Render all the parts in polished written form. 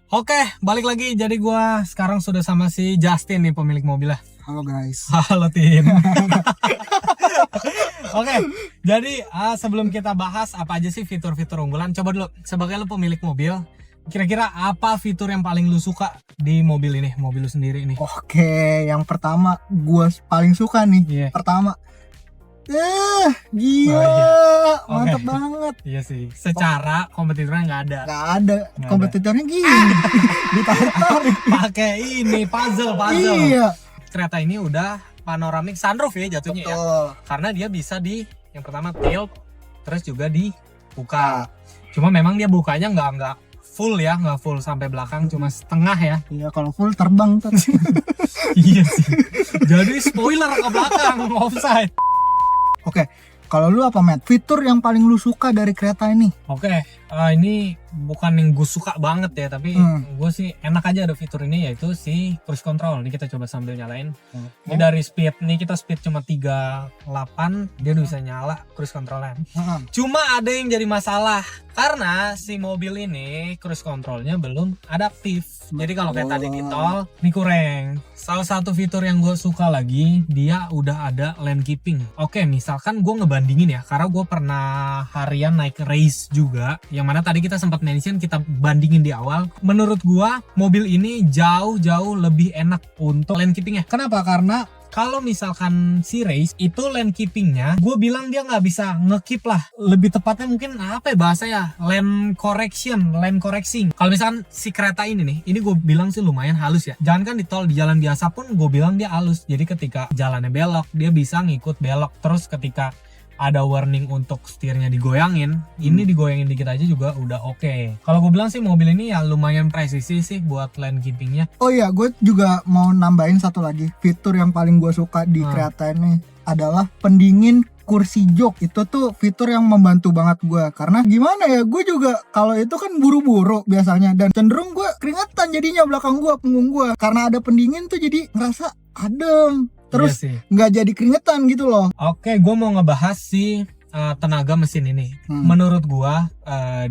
Oke, balik lagi. Jadi gua sekarang sudah sama si Justin nih, pemilik mobil lah. Halo guys. Halo Tin. Oke, jadi sebelum kita bahas apa aja sih fitur-fitur unggulan, coba dulu sebagai lu pemilik mobil, kira-kira apa fitur yang paling lu suka di mobil ini, mobil lu sendiri ini? Oke, yang pertama gua paling suka nih. Iya. Pertama. Gila. Oh, iya. Mantap Oke. banget. Iya sih. Secara kompetitornya nggak ada. Gak ada Nggak kompetitornya gini. Ditarik-tarik. Pakai ini puzzle. Iya. Kereta ini udah panoramic sunroof ya jatuhnya ya. Betul. Karena dia bisa yang pertama tilt, terus juga dibuka. Cuma memang dia bukanya nggak full ya, nggak full sampai belakang, cuma setengah ya. Iya, kalau full terbang tuh. Iya sih. Jadi spoiler ke belakang, offside. Oke, kalau lu apa, Matt? Fitur yang paling lu suka dari kereta ini? Oke, ini bukan yang gue suka banget ya, tapi gue sih enak aja ada fitur ini, yaitu si cruise control. Ini kita coba sambil nyalain. Ini dari speed, nih kita speed cuma 38, dia udah bisa nyala cruise controlnya. Cuma ada yang jadi masalah, karena si mobil ini cruise controlnya belum adaptif. Jadi kalau kayak tadi di tol, ini kurang. Salah satu fitur yang gue suka lagi, dia udah ada lane keeping. Oke, misalkan gue ngebandingin ya, karena gue pernah harian naik race juga, yang mana tadi kita sempat mention, kita bandingin di awal. Menurut gue, mobil ini jauh lebih enak untuk lane keepingnya. Kenapa? Karena kalau misalkan si race itu lane keepingnya, gue bilang dia nggak bisa nge-keep lah. Lebih tepatnya mungkin apa ya bahasanya, lane correcting. Kalau misalkan si kereta ini nih, ini gue bilang sih lumayan halus ya. Jangan kan di tol, di jalan biasa pun gue bilang dia halus. Jadi ketika jalannya belok, dia bisa ngikut belok. Terus ketika ada warning untuk setirnya digoyangin, ini digoyangin dikit aja juga udah oke. Kalau gue bilang sih mobil ini ya lumayan presisi sih buat lane keepingnya. Oh iya, gue juga mau nambahin satu lagi. Fitur yang paling gue suka di kereta ini adalah pendingin kursi jok. Itu tuh fitur yang membantu banget gue. Karena gimana ya, gue juga kalau itu kan buru-buru biasanya. Dan cenderung gue keringetan jadinya belakang gue, punggung gue. Karena ada pendingin tuh jadi ngerasa adem. Terus nggak jadi keringetan gitu loh. Oke, gue mau ngebahas si tenaga mesin ini. Menurut gue,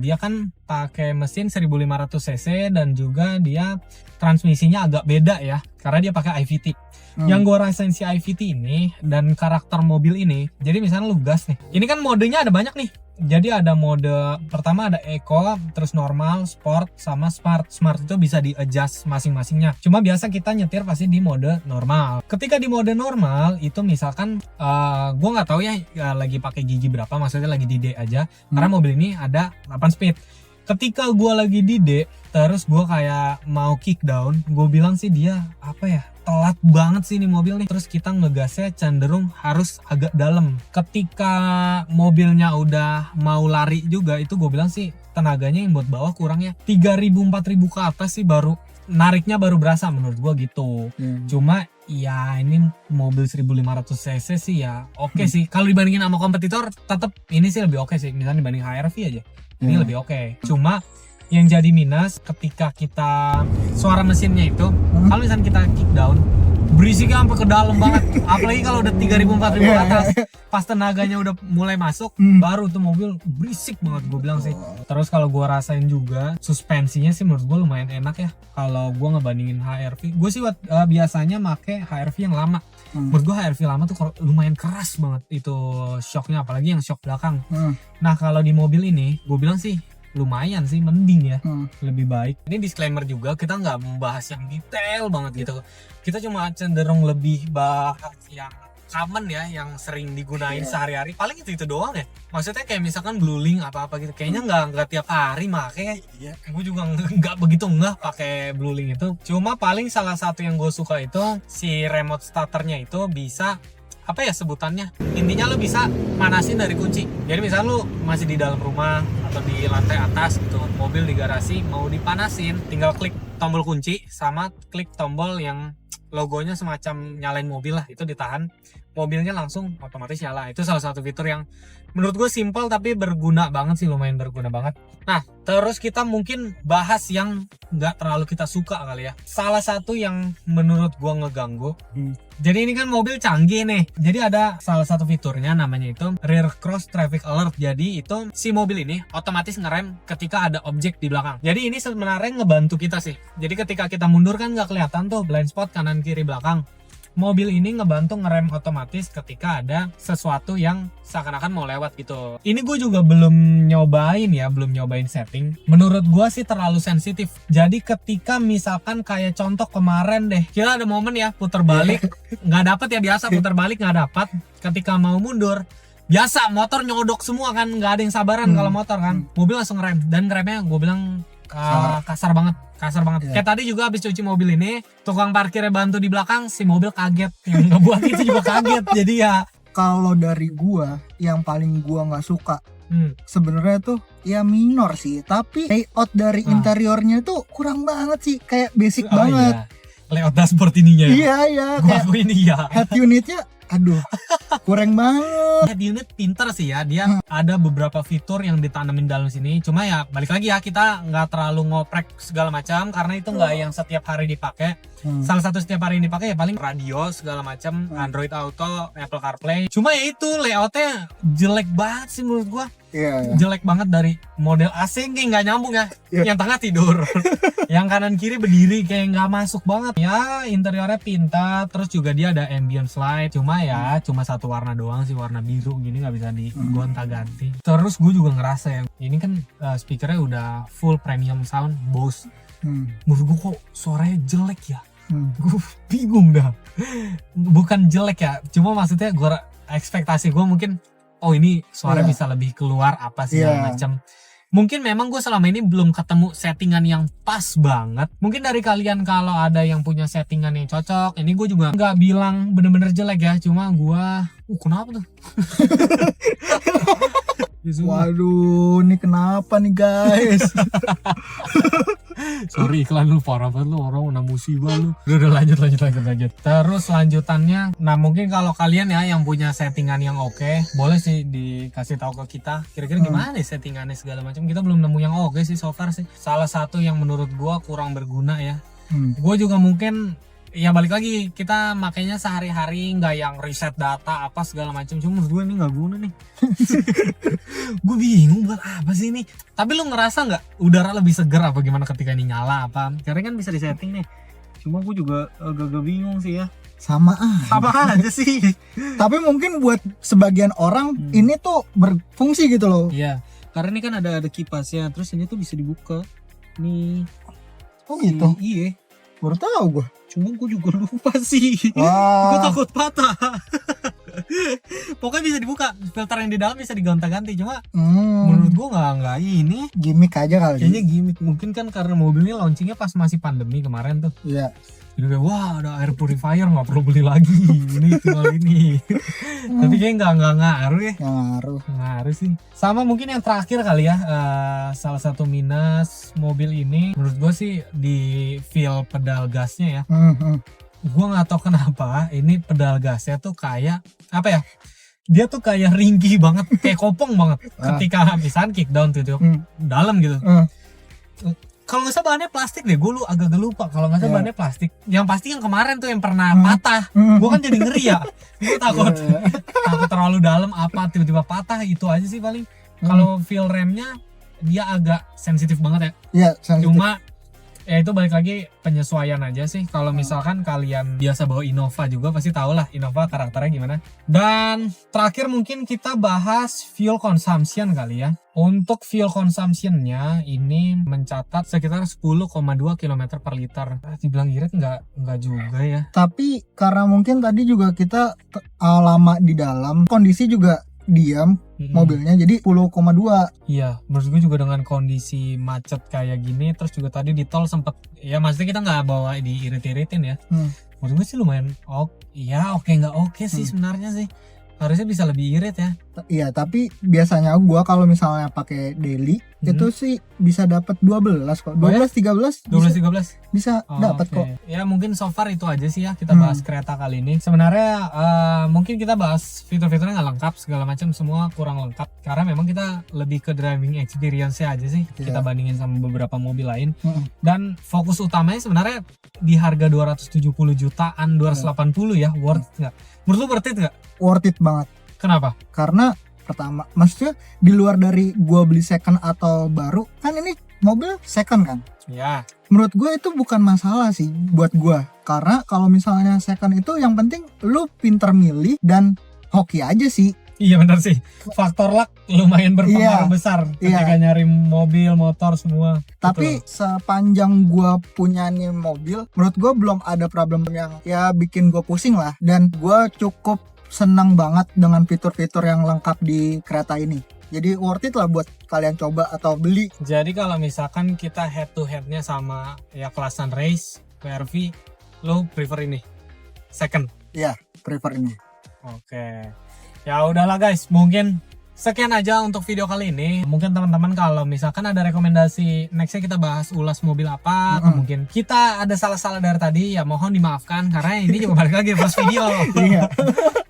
dia kan pakai mesin 1500 cc dan juga dia transmisinya agak beda ya, karena dia pakai IVT. Yang gue rasain si IVT ini dan karakter mobil ini, jadi misalnya lu gas nih, ini kan modenya ada banyak nih. Jadi ada mode pertama ada Eco, terus normal, sport, sama smart. Smart itu bisa di adjust masing-masingnya. Cuma biasa kita nyetir pasti di mode normal. Ketika di mode normal itu misalkan gue nggak tahu ya lagi pakai gigi berapa, maksudnya lagi di D aja. Karena mobil ini ada 8 speed. Ketika gue lagi di D, terus gue kayak mau kick down, gue bilang sih dia apa ya, telat banget sih ini mobil nih. Terus kita ngegasnya cenderung harus agak dalam. Ketika mobilnya udah mau lari juga, itu gue bilang sih tenaganya yang buat bawah kurangnya 3000-4000 ke atas sih baru nariknya baru berasa menurut gue gitu. Cuma ya ini mobil 1500 cc sih ya oke sih. Kalau dibandingin sama kompetitor tetap ini sih lebih oke sih. Misalnya dibanding HR-V aja, ini lebih oke. Cuma yang jadi minus ketika kita suara mesinnya itu, kalau misalnya kita kick down, berisiknya sampai ke dalam banget. Apalagi kalau udah 3000-4000 ke atas, pas tenaganya udah mulai masuk, baru tuh mobil berisik banget gue bilang sih. Terus kalau gue rasain juga suspensinya sih menurut gue lumayan enak ya. Kalau gue ngebandingin HR-V, gue sih biasanya make HR-V yang lama. Menurut gue HR-V lama tuh lumayan keras banget itu shocknya, apalagi yang shock belakang. Nah kalau di mobil ini, gue bilang sih lumayan sih, mending ya, lebih baik. Ini disclaimer juga, kita nggak membahas yang detail banget gitu. Kita cuma cenderung lebih bahas yang common ya, yang sering digunain sehari-hari. Paling itu doang ya. Maksudnya kayak misalkan blueling apa-apa gitu, kayaknya nggak tiap hari makanya. Gue juga nggak begitu pakai blueling itu. Cuma paling salah satu yang gue suka itu si remote starternya itu bisa apa ya sebutannya, intinya lo bisa manasin dari kunci. Jadi misalnya lo masih di dalam rumah atau di lantai atas gitu, mobil di garasi mau dipanasin, tinggal klik tombol kunci sama klik tombol yang logonya semacam nyalain mobil lah, itu ditahan, mobilnya langsung otomatis nyala. Itu salah satu fitur yang menurut gue simpel tapi berguna banget sih, lumayan berguna banget. Nah, terus kita mungkin bahas yang nggak terlalu kita suka kali ya. Salah satu yang menurut gue ngeganggu. Jadi ini kan mobil canggih nih. Jadi ada salah satu fiturnya namanya itu Rear Cross Traffic Alert. Jadi itu si mobil ini otomatis ngerem ketika ada objek di belakang. Jadi ini sebenarnya ngebantu kita sih. Jadi ketika kita mundur kan nggak kelihatan tuh blind spot kanan kiri belakang. Mobil ini ngebantu ngerem otomatis ketika ada sesuatu yang seakan-akan mau lewat gitu. Ini gue juga belum nyobain setting. Menurut gue sih terlalu sensitif. Jadi ketika misalkan kayak contoh kemarin deh, kita ada momen ya puter balik, nggak dapet ya, biasa puter balik nggak dapat. Ketika mau mundur, biasa motor nyodok semua kan, nggak ada yang sabaran kalau motor kan. Mobil langsung ngerem, dan ngeremnya gue bilang kasar banget. Kayak tadi juga habis cuci mobil ini, tukang parkirnya bantu di belakang, si mobil kaget, yang ngebuat itu juga kaget. Jadi ya kalau dari gua yang paling gua nggak suka sebenarnya tuh ya minor sih, tapi layout dari interiornya tuh kurang banget sih, kayak basic banget. Iya. Layout dashboard ininya ya. Iya Gua akuin iya. head unitnya aduh kurang banget. Head unit pinter sih ya, dia ada beberapa fitur yang ditanamin dalam sini. Cuma ya balik lagi ya, kita nggak terlalu ngoprek segala macam karena itu nggak yang setiap hari dipakai. Salah satu setiap hari yang dipakai ya paling radio segala macam, Android Auto, Apple CarPlay. Cuma ya itu layoutnya jelek banget sih menurut gua. Iya. Jelek banget, dari model AC nggak nyambung ya. Yang tengah tidur, yang kanan kiri berdiri, kayak nggak masuk banget. Ya interiornya pintar, terus juga dia ada ambient light. Cuma ya cuma satu warna doang sih, warna biru gini, nggak bisa digonta-ganti. Terus gue juga ngerasa ya, ini kan speakernya udah full premium sound Bose. Menurut gue kok suaranya jelek ya. Gue bingung dah. Bukan jelek ya, cuma maksudnya gue ekspektasi gue mungkin ini suara bisa lebih keluar apa sih macam. Mungkin memang gue selama ini belum ketemu settingan yang pas banget. Mungkin dari kalian kalau ada yang punya settingan yang cocok. Ini gue juga nggak bilang bener-bener jelek ya, cuma gue kenapa tuh? Waduh, ini kenapa nih guys? Sorry, iklan lu parah banget lu, orang udah musibah lu. Udah lanjut. Terus lanjutannya, nah mungkin kalau kalian ya yang punya settingan yang oke, boleh sih dikasih tahu ke kita. Kira-kira gimana nih settingannya segala macam. Kita belum nemu yang oke sih so far sih. Salah satu yang menurut gua kurang berguna ya. Gua juga mungkin ya balik lagi, kita makanya sehari-hari nggak yang riset data apa segala macam. Cuma menurut gue ini nggak guna nih. Gue bingung buat apa sih ini. Tapi lu ngerasa nggak udara lebih seger apa gimana ketika ini nyala apa? Karena kan bisa disetting nih. Cuma gue juga agak bingung sih ya. Sama aja sih. Tapi mungkin buat sebagian orang ini tuh berfungsi gitu loh. Iya, karena ini kan ada kipasnya. Terus ini tuh bisa dibuka nih. Oh gitu? Iya, baru tahu gue. Cuma gue juga lupa sih. Gue takut patah. Pokoknya bisa dibuka, filter yang di dalam bisa digonta-ganti. Cuma menurut gue nggak ini gimmick aja kali. Kayaknya gimmick. Mungkin kan karena mobilnya launchingnya pas masih pandemi kemarin tuh. Iya. Jadi kayak wah ada air purifier, nggak perlu beli lagi. Ini tinggal ini. Tapi kayak nggak ngaruh ya. Ngaruh sih. Sama mungkin yang terakhir kali ya, salah satu minus mobil ini menurut gue sih di feel pedal gasnya ya. Gue nggak tahu kenapa ini pedal gasnya tuh kayak apa ya? Dia tuh kayak ringkih banget, kayak kopong banget. Ketika misalnya kick down tuh dalam gitu. Kalau nggak salah bahannya plastik deh, gue agak lupa. Kalau nggak salah bahannya plastik. Yang pasti yang kemarin tuh yang pernah patah. Gue kan jadi ngeri ya. Gue takut terlalu dalam apa tiba-tiba patah, itu aja sih paling. Kalau feel remnya dia agak sensitif banget ya. Iya, sensitif. Cuma ya itu balik lagi penyesuaian aja sih. Kalau misalkan kalian biasa bawa Innova juga pasti tau lah Innova karakternya gimana. Dan terakhir mungkin kita bahas fuel consumption kali ya. Untuk fuel consumptionnya ini mencatat sekitar 10,2 km per liter. Dibilang irit nggak juga ya. Tapi karena mungkin tadi juga kita lama di dalam, kondisi juga diam mobilnya, jadi 10,2. Iya, menurut gue juga dengan kondisi macet kayak gini, terus juga tadi di tol sempet, ya maksudnya kita nggak bawa diirit-iritin ya. Menurut gue sih lumayan oke nggak oke sih sebenarnya sih. Harusnya bisa lebih irit ya. Iya, tapi biasanya gua kalau misalnya pakai daily itu sih bisa dapat 12 kok. 12 13 12-13 bisa dapat oke. kok. Ya mungkin so far itu aja sih ya kita bahas kereta kali ini. Sebenarnya mungkin kita bahas fitur-fiturnya nggak lengkap, segala macam semua kurang lengkap karena memang kita lebih ke driving experience-nya aja sih. Kita bandingin sama beberapa mobil lain. Dan fokus utamanya sebenarnya di harga 270 jutaan, 280 ya, worth nggak? Menurut lu worth it nggak? Worth it banget. Kenapa? Karena pertama, maksudnya di luar dari gua beli second atau baru, kan ini mobil second kan. Ya. Menurut gue itu bukan masalah sih buat gua. Karena kalau misalnya second itu yang penting lu pinter milih dan hoki aja sih. Iya benar sih. Faktor luck lumayan berpengaruh besar ketika nyari mobil, motor semua. Tapi sepanjang gua punya nih mobil, menurut gua belum ada problem yang ya bikin gua pusing lah. Dan gua cukup senang banget dengan fitur-fitur yang lengkap di kereta ini. Jadi worth it lah buat kalian coba atau beli. Jadi kalau misalkan kita head to headnya sama ya kelasan race, PRV, lo prefer ini? Second? Iya, prefer ini. Oke. Ya udahlah guys, mungkin sekian aja untuk video kali ini. Mungkin teman-teman kalau misalkan ada rekomendasi nextnya kita bahas ulas mobil apa, atau mungkin kita ada salah-salah dari tadi, ya mohon dimaafkan karena ini juga balik lagi first video. Iya.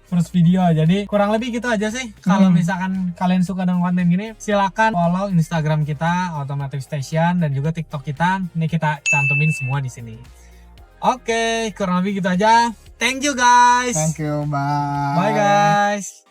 First video, jadi kurang lebih gitu aja sih. Kalau misalkan kalian suka dengan konten gini, silakan follow Instagram kita Automotive Station dan juga TikTok kita. Ini kita cantumin semua di sini. Oke, kurang lebih gitu aja. Thank you guys. Thank you, bye. Bye guys.